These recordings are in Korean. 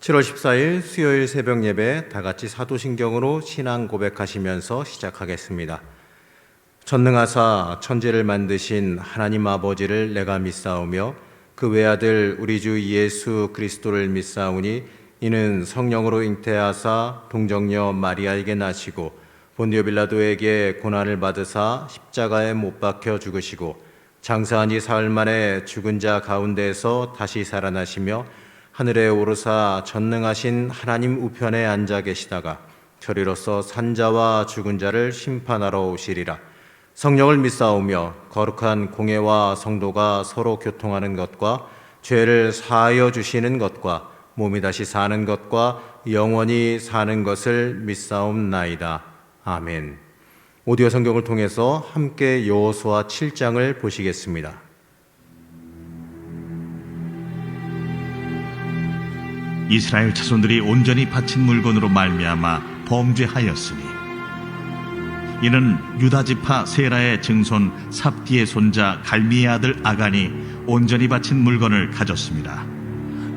7월 14일 수요일 새벽 예배 다 같이 사도신경으로 신앙 고백하시면서 시작하겠습니다. 전능하사 천지를 만드신 하나님 아버지를 내가 믿사오며 그 외아들 우리 주 예수 그리스도를 믿사오니 이는 성령으로 잉태하사 동정녀 마리아에게 나시고 본디오 빌라도에게 고난을 받으사 십자가에 못 박혀 죽으시고 장사한 지 사흘 만에 죽은 자 가운데서 다시 살아나시며 하늘에 오르사 전능하신 하나님 우편에 앉아 계시다가 저리로서 산자와 죽은 자를 심판하러 오시리라. 성령을 믿사오며 거룩한 공회와 성도가 서로 교통하는 것과 죄를 사하여 주시는 것과 몸이 다시 사는 것과 영원히 사는 것을 믿사옵나이다. 아멘. 오디오 성경을 통해서 함께 여호수아 7장을 보시겠습니다. 이스라엘 자손들이 온전히 바친 물건으로 말미암아 범죄하였으니 이는 유다 지파 세라의 증손 삽디의 손자 갈미의 아들 아간이 온전히 바친 물건을 가졌습니다.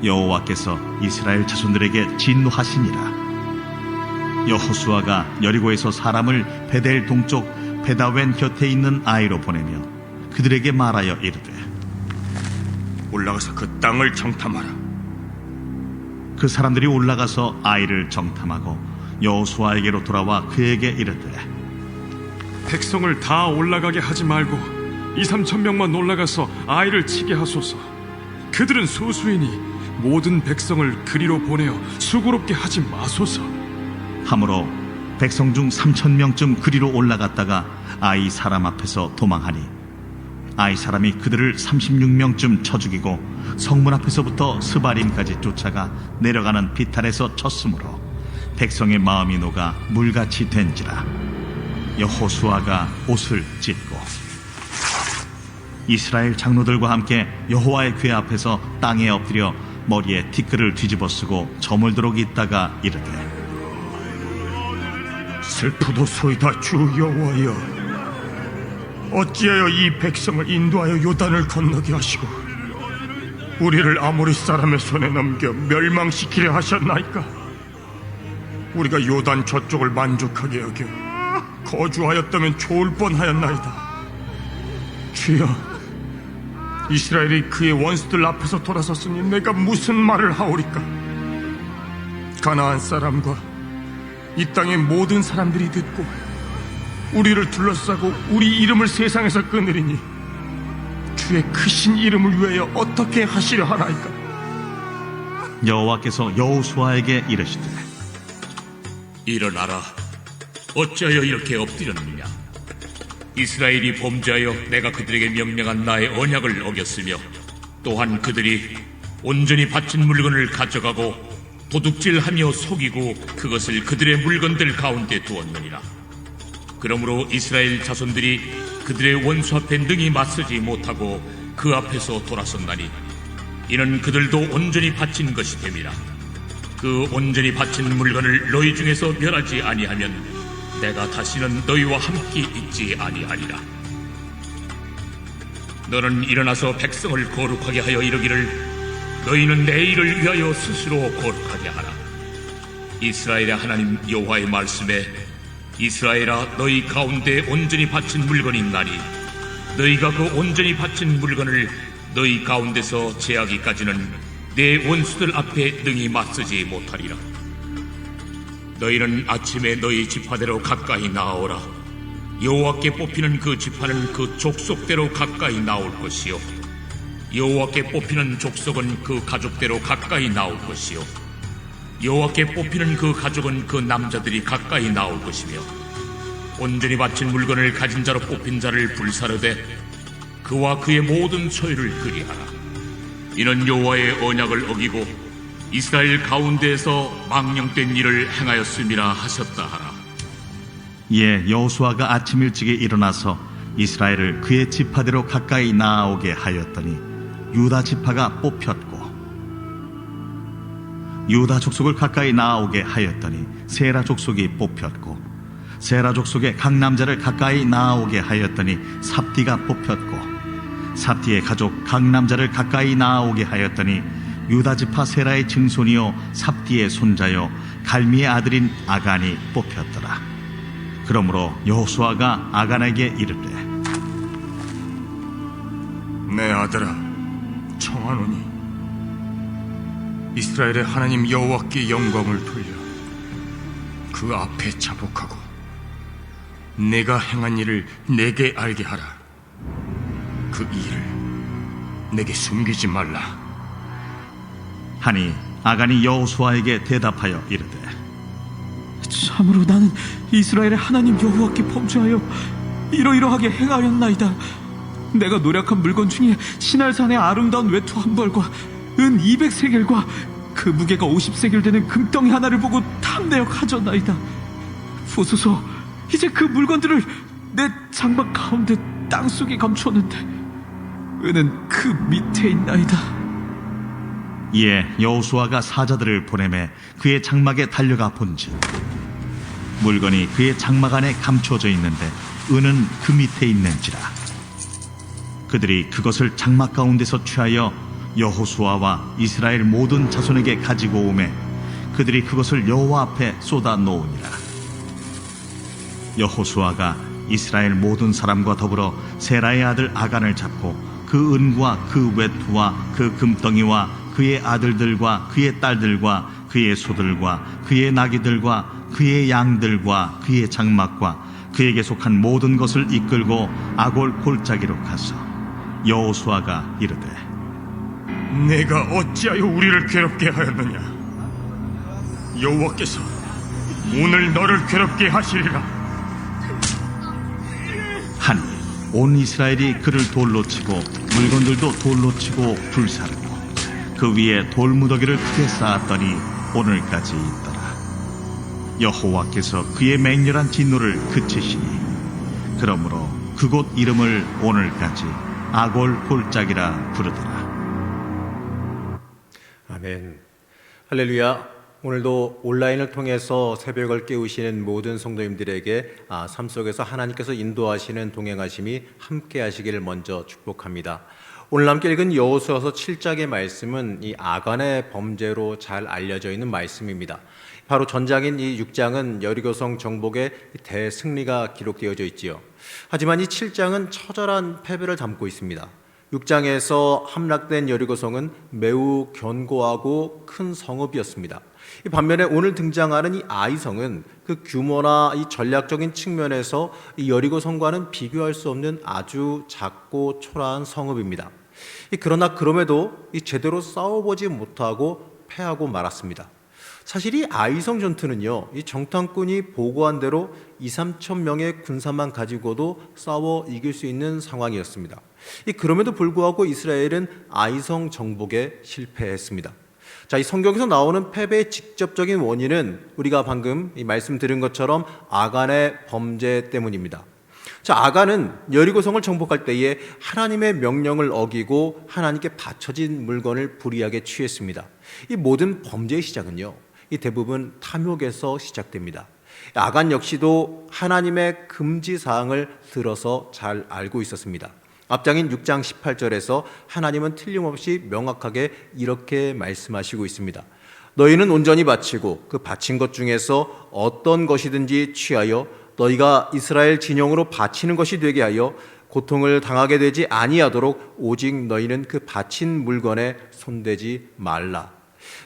여호와께서 이스라엘 자손들에게 진노하시니라. 여호수아가 여리고에서 사람을 베델 동쪽 베다웬 곁에 있는 아이로 보내며 그들에게 말하여 이르되 올라가서 그 땅을 정탐하라. 그 사람들이 올라가서 아이를 정탐하고 여호수아에게로 돌아와 그에게 이르되 백성을 다 올라가게 하지 말고 2-3천 명만 올라가서 아이를 치게 하소서. 그들은 소수이니 모든 백성을 그리로 보내어 수고롭게 하지 마소서. 하므로 백성 중 3,000명쯤 그리로 올라갔다가 아이 사람 앞에서 도망하니 아이 사람이 그들을 36명쯤 쳐 죽이고 성문 앞에서부터 스바림까지 쫓아가 내려가는 비탈에서 쳤으므로 백성의 마음이 녹아 물같이 된지라. 여호수아가 옷을 찢고 이스라엘 장로들과 함께 여호와의 궤 앞에서 땅에 엎드려 머리에 티끌을 뒤집어 쓰고 저물도록 있다가 이르되 슬프도소이다 주 여호와여, 어찌하여 이 백성을 인도하여 요단을 건너게 하시고 우리를 아모리 사람의 손에 넘겨 멸망시키려 하셨나이까? 우리가 요단 저쪽을 만족하게 여겨 거주하였다면 좋을 뻔하였나이다. 주여, 이스라엘이 그의 원수들 앞에서 돌아섰으니 내가 무슨 말을 하오리까? 가나안 사람과 이 땅의 모든 사람들이 듣고 우리를 둘러싸고 우리 이름을 세상에서 끊으리니 주의 크신 이름을 위하여 어떻게 하시려 하나이까? 여호와께서 여호수아에게 이르시되 일어나라. 어찌하여 이렇게 엎드렸느냐? 이스라엘이 범죄하여 내가 그들에게 명령한 나의 언약을 어겼으며 또한 그들이 온전히 바친 물건을 가져가고 도둑질하며 속이고 그것을 그들의 물건들 가운데 두었느니라. 그러므로 이스라엘 자손들이 그들의 원수 앞에 능히 맞서지 못하고 그 앞에서 돌아섰나니 이는 그들도 온전히 바친 것이 됨이라. 그 온전히 바친 물건을 너희 중에서 멸하지 아니하면 내가 다시는 너희와 함께 있지 아니하리라. 너는 일어나서 백성을 거룩하게 하여 이르기를 너희는 내 일을 위하여 스스로 거룩하게 하라. 이스라엘의 하나님 여호와의 말씀에 이스라엘아, 너희 가운데 온전히 바친 물건이 있나니 너희가 그 온전히 바친 물건을 너희 가운데서 제하기까지는 내 원수들 앞에 능히 맞서지 못하리라. 너희는 아침에 너희 지파대로 가까이 나아오라. 여호와께 뽑히는 그 지파는 그 족속대로 가까이 나올 것이요 여호와께 뽑히는 족속은 그 가족대로 가까이 나올 것이요 여호와께 뽑히는 그 가족은 그 남자들이 가까이 나올 것이며 온전히 바친 물건을 가진 자로 뽑힌 자를 불사르되 그와 그의 모든 소유를 그리하라. 이는 여호와의 언약을 어기고 이스라엘 가운데에서 망령된 일을 행하였음이라 하셨다 하라. 이에 여호수아가 아침 일찍에 일어나서 이스라엘을 그의 지파대로 가까이 나아오게 하였더니 유다 지파가 뽑혔고 유다 족속을 가까이 나아오게 하였더니 세라 족속이 뽑혔고 세라 족속의 각 남자를 가까이 나아오게 하였더니 삽디가 뽑혔고 삽디의 가족 각 남자를 가까이 나아오게 하였더니 유다지파 세라의 증손이요 삽디의 손자요 갈미의 아들인 아간이 뽑혔더라. 그러므로 여호수아가 아간에게 이르되 내 아들아, 청하노니 이스라엘의 하나님 여호와께 영광을 돌려 그 앞에 자복하고 내가 행한 일을 내게 알게 하라. 그 일을 내게 숨기지 말라. 하니 아간이 여호수아에게 대답하여 이르되 참으로 나는 이스라엘의 하나님 여호와께 범죄하여 이러이러하게 행하였나이다. 내가 노력한 물건 중에 시날산의 아름다운 외투 한 벌과 은 200세겔과 그 무게가 50세겔 되는 금덩이 하나를 보고 탐내어 가져나이다. 보소서, 이제 그 물건들을 내 장막 가운데 땅속에 감추었는데 은은 그 밑에 있나이다. 이에 여호수아가 사자들을 보내매 그의 장막에 달려가 본즉 물건이 그의 장막 안에 감춰져 있는데 은은 그 밑에 있는지라. 그들이 그것을 장막 가운데서 취하여 여호수아와 이스라엘 모든 자손에게 가지고 오매 그들이 그것을 여호와 앞에 쏟아 놓으니라. 여호수아가 이스라엘 모든 사람과 더불어 세라의 아들 아간을 잡고 그 은과 그 외투와 그 금덩이와 그의 아들들과 그의 딸들과 그의 소들과 그의 나귀들과 그의 양들과 그의 장막과 그에게 속한 모든 것을 이끌고 아골 골짜기로 가서 여호수아가 이르되 내가 어찌하여 우리를 괴롭게 하였느냐? 여호와께서 오늘 너를 괴롭게 하시리라. 하니 온 이스라엘이 그를 돌로 치고 물건들도 돌로 치고 불사르고 그 위에 돌무더기를 크게 쌓았더니 오늘까지 있더라. 여호와께서 그의 맹렬한 진노를 그치시니 그러므로 그곳 이름을 오늘까지 아골 골짜기라 부르더라. 아멘. 할렐루야. 오늘도 온라인을 통해서 새벽을 깨우시는 모든 성도님들에게 삶 속에서 하나님께서 인도하시는 동행하심이 함께 하시기를 먼저 축복합니다. 오늘 함께 읽은 여호수아서 7장의 말씀은 이 아간의 범죄로 잘 알려져 있는 말씀입니다. 바로 전장인 이 6장은 여리고성 정복의 대승리가 기록되어져 있지요. 하지만 이 7장은 처절한 패배를 담고 있습니다. 6장에서 함락된 여리고성은 매우 견고하고 큰 성읍이었습니다. 반면에 오늘 등장하는 이 아이성은 그 규모나 이 전략적인 측면에서 이 여리고성과는 비교할 수 없는 아주 작고 초라한 성읍입니다. 그러나 그럼에도 이 제대로 싸워보지 못하고 패하고 말았습니다. 사실 이 아이성 전투는요, 이 정탐꾼이 보고한 대로 2~3천 명의 군사만 가지고도 싸워 이길 수 있는 상황이었습니다. 그럼에도 불구하고 이스라엘은 아이성 정복에 실패했습니다. 자, 이 성경에서 나오는 패배의 직접적인 원인은 우리가 방금 이 말씀 드린 것처럼 아간의 범죄 때문입니다. 자, 아간은 여리고성을 정복할 때에 하나님의 명령을 어기고 하나님께 바쳐진 물건을 불이하게 취했습니다. 이 모든 범죄의 시작은요, 이 대부분 탐욕에서 시작됩니다. 아간 역시도 하나님의 금지 사항을 들어서 잘 알고 있었습니다. 앞장인 6장 18절에서 하나님은 틀림없이 명확하게 이렇게 말씀하시고 있습니다. 너희는 온전히 바치고 그 바친 것 중에서 어떤 것이든지 취하여 너희가 이스라엘 진영으로 바치는 것이 되게 하여 고통을 당하게 되지 아니하도록 오직 너희는 그 바친 물건에 손대지 말라.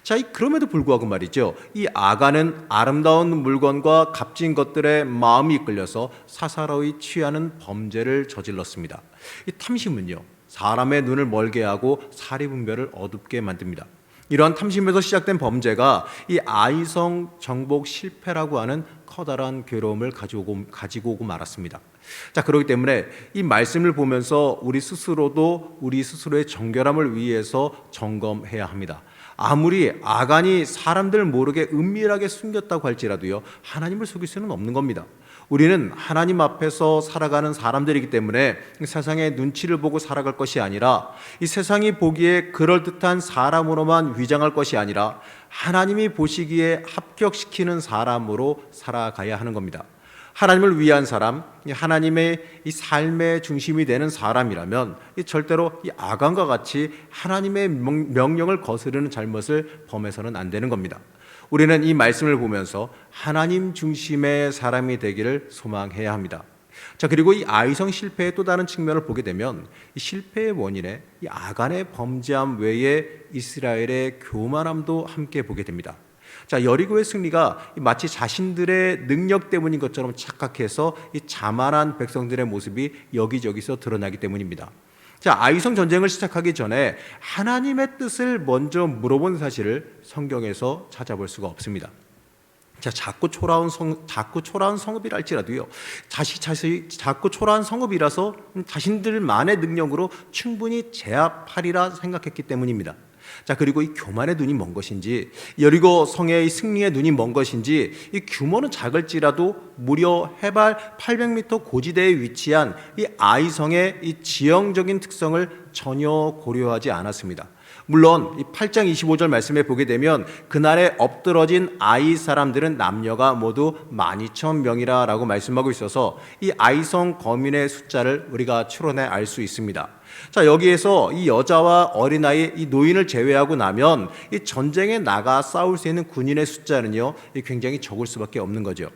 자, 그럼에도 불구하고 말이죠, 이 아간은 아름다운 물건과 값진 것들에 마음이 이끌려서 사사로이 취하는 범죄를 저질렀습니다. 이 탐심은요, 사람의 눈을 멀게 하고 사리분별을 어둡게 만듭니다. 이러한 탐심에서 시작된 범죄가 이 아이성 정복 실패라고 하는 커다란 괴로움을 가지고 오고 말았습니다. 자, 그렇기 때문에 이 말씀을 보면서 우리 스스로도 우리 스스로의 정결함을 위해서 점검해야 합니다. 아무리 아간이 사람들 모르게 은밀하게 숨겼다고 할지라도요, 하나님을 속일 수는 없는 겁니다. 우리는 하나님 앞에서 살아가는 사람들이기 때문에 세상의 눈치를 보고 살아갈 것이 아니라 이 세상이 보기에 그럴듯한 사람으로만 위장할 것이 아니라 하나님이 보시기에 합격시키는 사람으로 살아가야 하는 겁니다. 하나님을 위한 사람, 하나님의 이 삶의 중심이 되는 사람이라면 절대로 이 아간과 같이 하나님의 명령을 거스르는 잘못을 범해서는 안 되는 겁니다. 우리는 이 말씀을 보면서 하나님 중심의 사람이 되기를 소망해야 합니다. 자, 그리고 이 아이성 실패의 또 다른 측면을 보게 되면 이 실패의 원인에 이 아간의 범죄함 외에 이스라엘의 교만함도 함께 보게 됩니다. 자, 여리고의 승리가 마치 자신들의 능력 때문인 것처럼 착각해서 이 자만한 백성들의 모습이 여기저기서 드러나기 때문입니다. 자, 아이성 전쟁을 시작하기 전에 하나님의 뜻을 먼저 물어본 사실을 성경에서 찾아볼 수가 없습니다. 자, 자꾸 초라한 성읍이랄지라도요, 자꾸 초라한 성읍이라서 자신들만의 능력으로 충분히 제압하리라 생각했기 때문입니다. 자, 그리고 이 교만의 눈이 먼 것인지, 여리고 성의 승리의 눈이 먼 것인지, 이 규모는 작을지라도 무려 해발 800m 고지대에 위치한 이 아이성의 이 지형적인 특성을 전혀 고려하지 않았습니다. 물론 이 8장 25절 말씀에 보게 되면 그날에 엎드러진 아이 사람들은 남녀가 모두 12,000명이라 라고 말씀하고 있어서 이 아이성 거민의 숫자를 우리가 추론해 알 수 있습니다. 자, 여기에서 이 여자와 어린아이, 이 노인을 제외하고 나면 이 전쟁에 나가 싸울 수 있는 군인의 숫자는요, 굉장히 적을 수밖에 없는 거죠.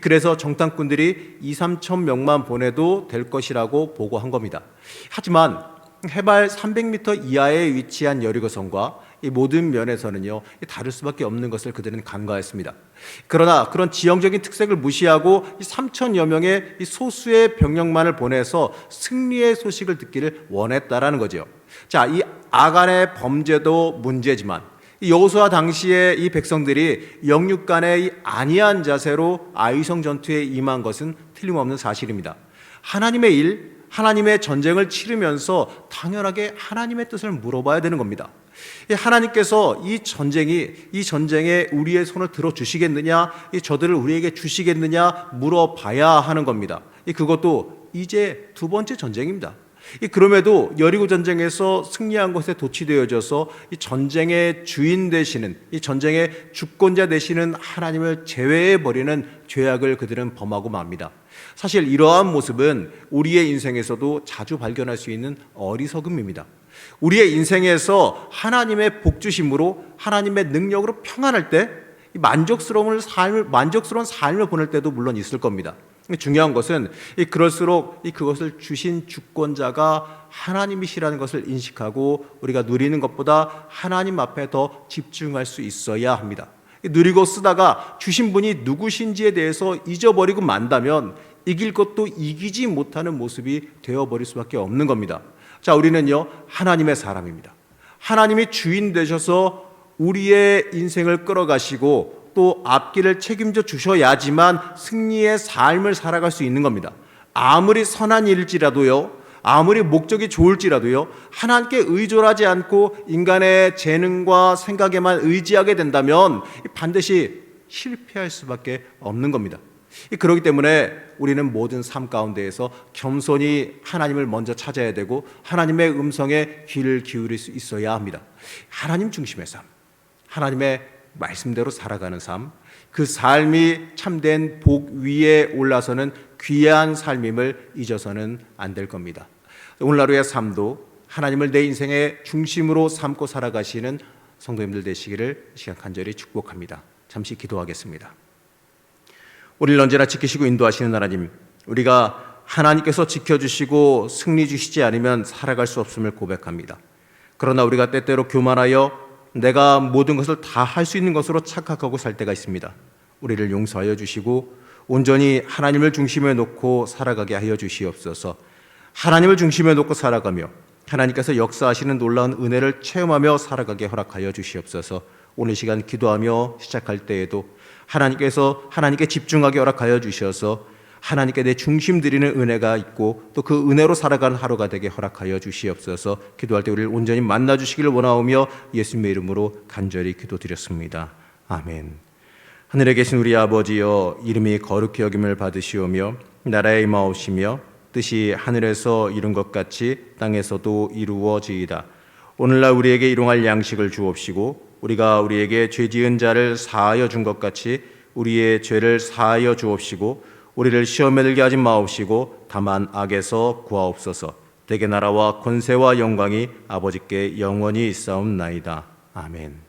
그래서 정탐꾼들이 2-3천 명만 보내도 될 것이라고 보고한 겁니다. 하지만 해발 300m 이하에 위치한 여리고성과 이 모든 면에서는요, 다를 수밖에 없는 것을 그들은 간과했습니다. 그러나 그런 지형적인 특색을 무시하고 3천여 명의 이 소수의 병력만을 보내서 승리의 소식을 듣기를 원했다라는 거죠. 자, 이 아간의 범죄도 문제지만 이 여호수아 당시에 이 백성들이 영육간의 이 안이한 자세로 아이성 전투에 임한 것은 틀림없는 사실입니다. 하나님의 일, 하나님의 전쟁을 치르면서 당연하게 하나님의 뜻을 물어봐야 되는 겁니다. 하나님께서 이 전쟁에 우리의 손을 들어주시겠느냐, 이 저들을 우리에게 주시겠느냐 물어봐야 하는 겁니다. 그것도 이제 두 번째 전쟁입니다. 그럼에도 여리고 전쟁에서 승리한 것에 도취되어져서 이 전쟁의 주인 되시는, 이 전쟁의 주권자 되시는 하나님을 제외해버리는 죄악을 그들은 범하고 맙니다. 사실 이러한 모습은 우리의 인생에서도 자주 발견할 수 있는 어리석음입니다. 우리의 인생에서 하나님의 복주심으로, 하나님의 능력으로 평안할 때 만족스러운 삶을 보낼 때도 물론 있을 겁니다. 중요한 것은 그럴수록 그것을 주신 주권자가 하나님이시라는 것을 인식하고 우리가 누리는 것보다 하나님 앞에 더 집중할 수 있어야 합니다. 누리고 쓰다가 주신 분이 누구신지에 대해서 잊어버리고 만다면 이길 것도 이기지 못하는 모습이 되어버릴 수밖에 없는 겁니다. 자, 우리는요, 하나님의 사람입니다. 하나님이 주인 되셔서 우리의 인생을 끌어가시고 또 앞길을 책임져 주셔야지만 승리의 삶을 살아갈 수 있는 겁니다. 아무리 선한 일일지라도요, 아무리 목적이 좋을지라도요, 하나님께 의존하지 않고 인간의 재능과 생각에만 의지하게 된다면 반드시 실패할 수밖에 없는 겁니다. 그렇기 때문에 우리는 모든 삶 가운데에서 겸손히 하나님을 먼저 찾아야 되고 하나님의 음성에 귀를 기울일 수 있어야 합니다. 하나님 중심의 삶, 하나님의 말씀대로 살아가는 삶, 그 삶이 참된 복 위에 올라서는 귀한 삶임을 잊어서는 안 될 겁니다. 오늘 하루의 삶도 하나님을 내 인생의 중심으로 삼고 살아가시는 성도님들 되시기를 시간 간절히 축복합니다. 잠시 기도하겠습니다. 우리를 언제나 지키시고 인도하시는 하나님, 우리가 하나님께서 지켜주시고 승리 주시지 않으면 살아갈 수 없음을 고백합니다. 그러나 우리가 때때로 교만하여 내가 모든 것을 다 할 수 있는 것으로 착각하고 살 때가 있습니다. 우리를 용서하여 주시고 온전히 하나님을 중심에 놓고 살아가게 하여 주시옵소서. 하나님을 중심에 놓고 살아가며 하나님께서 역사하시는 놀라운 은혜를 체험하며 살아가게 허락하여 주시옵소서. 오늘 시간 기도하며 시작할 때에도 하나님께 집중하게 허락하여 주셔서 하나님께 내 중심 드리는 은혜가 있고 또 그 은혜로 살아가는 하루가 되게 허락하여 주시옵소서. 기도할 때 우리를 온전히 만나 주시기를 원하오며 예수님의 이름으로 간절히 기도드렸습니다. 아멘. 하늘에 계신 우리 아버지여, 이름이 거룩히 여김을 받으시오며 나라에 임하오시며 뜻이 하늘에서 이룬 것 같이 땅에서도 이루어지이다. 오늘날 우리에게 일용할 양식을 주옵시고 우리가 우리에게 죄 지은 자를 사하여 준 것 같이 우리의 죄를 사하여 주옵시고 우리를 시험에 들게 하지 마옵시고 다만 악에서 구하옵소서. 대개 나라와 권세와 영광이 아버지께 영원히 있사옵나이다. 아멘.